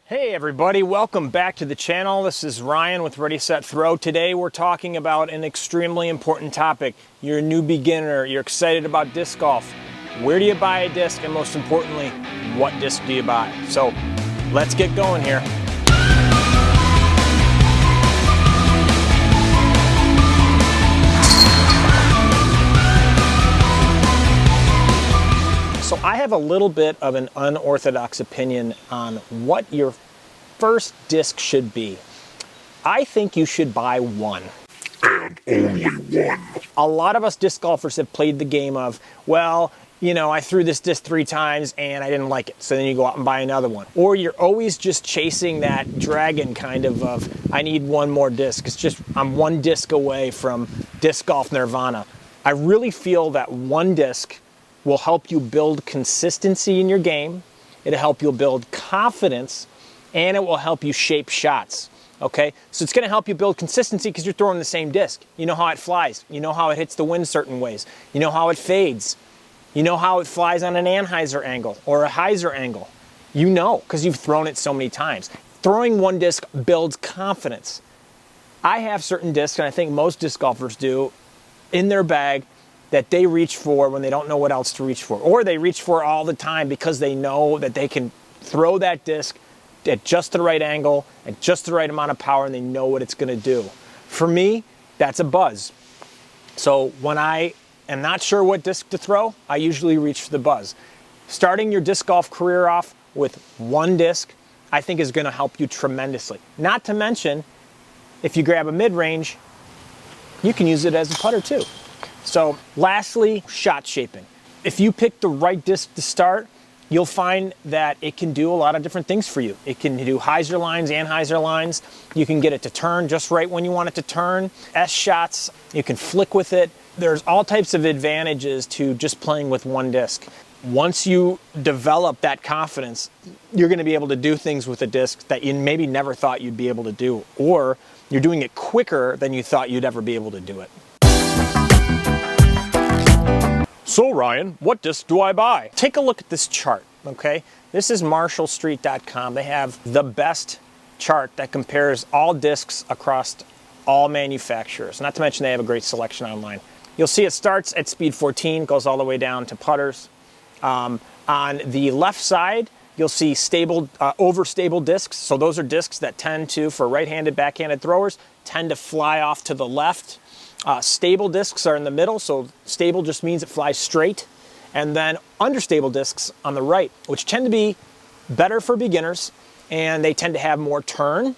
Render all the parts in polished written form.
Hey everybody, welcome back to the channel. This is Ryan with Ready, Set, Throw. Today we're talking about an extremely important topic. You're a new beginner, you're excited about disc golf. Where do you buy a disc, and most importantly, what disc do you buy? So let's get going here. So I have a little bit of an unorthodox opinion on what your first disc should be. I think you should buy one. And only one. A lot of us disc golfers have played the game of, well, you know, I threw this disc 3 times and I didn't like it. So then you go out and buy another one. Or you're always just chasing that dragon kind of I need one more disc. It's just, I'm one disc away from disc golf nirvana. I really feel that one disc will help you build consistency in your game. It'll help you build confidence, and it will help you shape shots. Okay, so it's going to help you build consistency because you're throwing the same disc. You know how it flies. You know how it hits the wind certain ways. You know how it fades. You know how it flies on an Anheuser angle or a Heiser angle. You know, because you've thrown it so many times. Throwing one disc builds confidence. I have certain discs, and I think most disc golfers do, in their bag that they reach for when they don't know what else to reach for. Or they reach for all the time because they know that they can throw that disc at just the right angle, at just the right amount of power, and they know what it's going to do. For me, that's a buzz. So when I am not sure what disc to throw, I usually reach for the buzz. Starting your disc golf career off with one disc, I think is going to help you tremendously. Not to mention, if you grab a mid-range, you can use it as a putter too. So lastly, shot shaping. If you pick the right disc to start, you'll find that it can do a lot of different things for you. It can do Heiser lines, Anheuser lines. You can get it to turn just right when you want it to turn. S shots, you can flick with it. There's all types of advantages to just playing with one disc. Once you develop that confidence, you're going to be able to do things with a disc that you maybe never thought you'd be able to do, or you're doing it quicker than you thought you'd ever be able to do it. So Ryan, what disc do I buy? Take a look at this chart, okay? This is MarshallStreet.com. They have the best chart that compares all discs across all manufacturers. Not to mention they have a great selection online. You'll see it starts at speed 14, goes all the way down to putters. On the left side, you'll see stable, overstable discs. So those are discs that tend to, for right-handed, backhanded throwers, tend to fly off to the left. Stable discs are in the middle, so stable just means it flies straight. And then understable discs on the right, which tend to be better for beginners, and they tend to have more turn,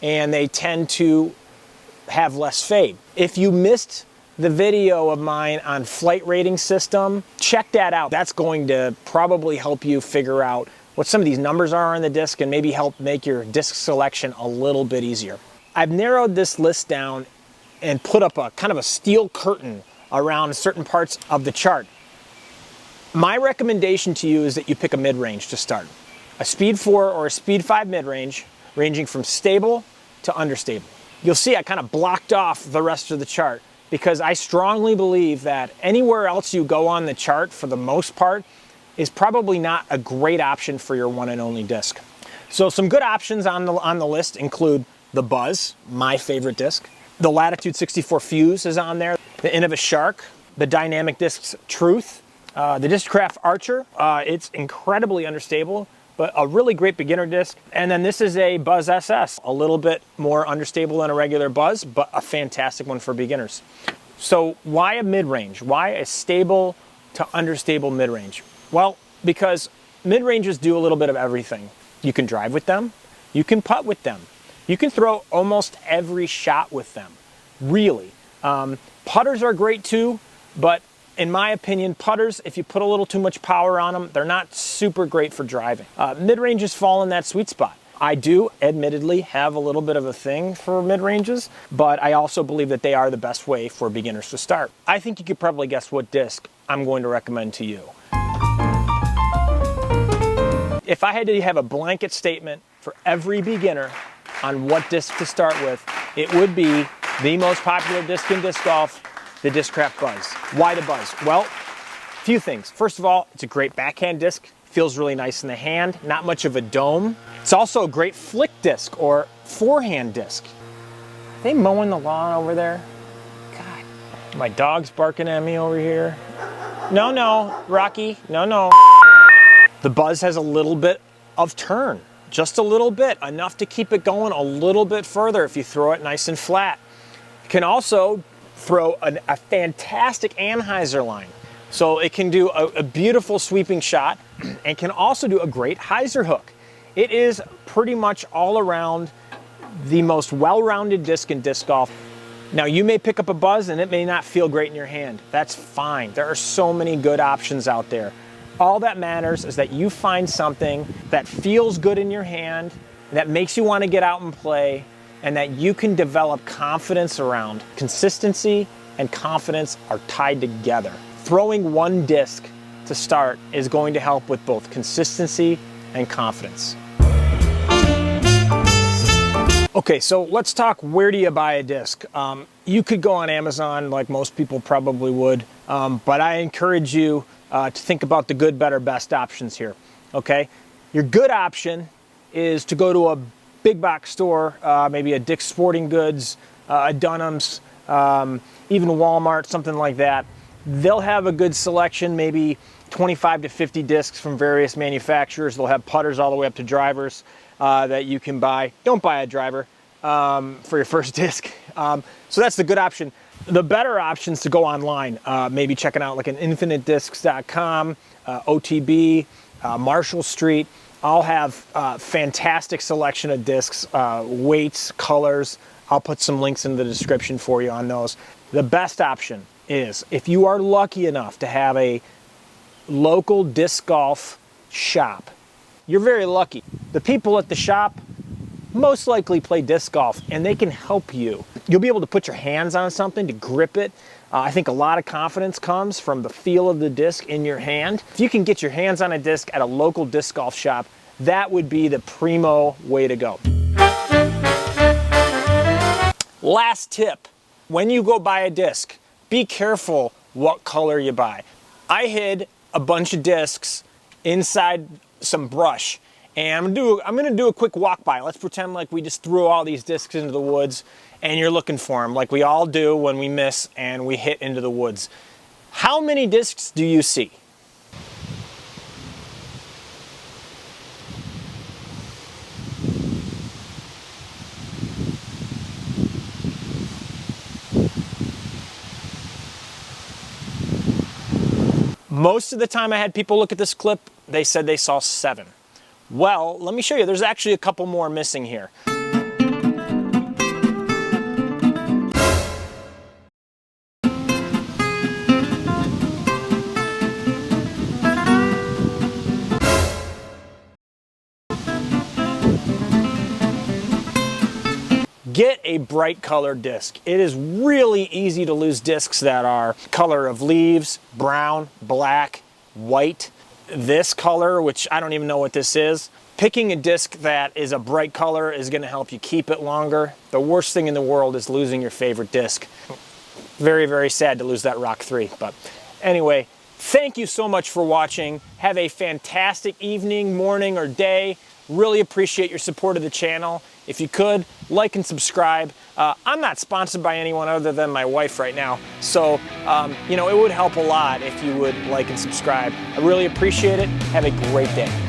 and they tend to have less fade. If you missed the video of mine on flight rating system, check that out. That's going to probably help you figure out what some of these numbers are on the disc and maybe help make your disc selection a little bit easier. I've narrowed this list down and put up a kind of a steel curtain around certain parts of the chart. My recommendation to you is that you pick a mid-range to start. A speed 4 or a speed 5 mid-range, ranging from stable to understable. You'll see I kind of blocked off the rest of the chart because I strongly believe that anywhere else you go on the chart, for the most part, is probably not a great option for your one and only disc. So some good options on the list include the Buzz, my favorite disc. The Latitude 64 Fuse is on there. The Innova Shark, the Dynamic Discs Truth, the Discraft Archer. It's incredibly understable, but a really great beginner disc. And then this is a Buzz SS, a little bit more understable than a regular Buzz, but a fantastic one for beginners. So why a mid-range? Why a stable to understable mid-range? Well, because mid-ranges do a little bit of everything. You can drive with them, you can putt with them. You can throw almost every shot with them, really. Putters are great too, but in my opinion, putters, if you put a little too much power on them, they're not super great for driving. Mid-ranges fall in that sweet spot. I do, admittedly, have a little bit of a thing for mid-ranges, but I also believe that they are the best way for beginners to start. I think you could probably guess what disc I'm going to recommend to you. If I had to have a blanket statement for every beginner on what disc to start with, it would be the most popular disc in disc golf, the Discraft Buzz. Why the Buzz? Well, a few things. First of all, it's a great backhand disc. Feels really nice in the hand, not much of a dome. It's also a great flick disc or forehand disc. Are they mowing the lawn over there? God, my dog's barking at me over here. No, no, Rocky, no, no. The buzz has a little bit of turn, just a little bit, enough to keep it going a little bit further if you throw it nice and flat. You can also throw a fantastic Anheuser line. So it can do a beautiful sweeping shot and can also do a great hyzer hook. It is pretty much all around the most well-rounded disc in disc golf. Now you may pick up a buzz and it may not feel great in your hand. That's fine. There are so many good options out there. All that matters is that you find something that feels good in your hand, that makes you want to get out and play, and that you can develop confidence around. Consistency and confidence are tied together. Throwing one disc to start is going to help with both consistency and confidence. Okay, so let's talk, where do you buy a disc? You could go on Amazon like most people probably would, but I encourage you to think about the good, better, best options here, okay? Your good option is to go to a big box store, maybe a Dick's Sporting Goods, a Dunham's, even Walmart, something like that. They'll have a good selection, maybe 25 to 50 discs from various manufacturers. They'll have putters all the way up to drivers that you can buy. Don't buy a driver for your first disc. So that's the good option. The better option is to go online, maybe checking out like an infinitediscs.com, OTB, Marshall Street. All have fantastic selection of discs, weights, colors. I'll put some links in the description for you on those. The best option is, if you are lucky enough to have a local disc golf shop, you're very lucky. The people at the shop most likely play disc golf and they can help you. You'll be able to put your hands on something to grip it. I think a lot of confidence comes from the feel of the disc in your hand. If you can get your hands on a disc at a local disc golf shop, that would be the primo way to go. Last tip, when you go buy a disc, be careful what color you buy. I hid a bunch of discs inside some brush, and I'm gonna do a quick walk by. Let's pretend like we just threw all these discs into the woods and you're looking for them, like we all do when we miss and we hit into the woods. How many discs do you see? Most of the time I had people look at this clip, they said they saw 7. Well, let me show you, there's actually a couple more missing here. Get a bright colored disc. It is really easy to lose discs that are color of leaves, brown, black, white. This color, which I don't even know what this is, picking a disc that is a bright color is gonna help you keep it longer. The worst thing in the world is losing your favorite disc. Very, very sad to lose that Rock 3, but anyway, thank you so much for watching. Have a fantastic evening, morning, or day. Really appreciate your support of the channel. If you could, like and subscribe. I'm not sponsored by anyone other than my wife right now, so you know, it would help a lot if you would like and subscribe. I really appreciate it. Have a great day.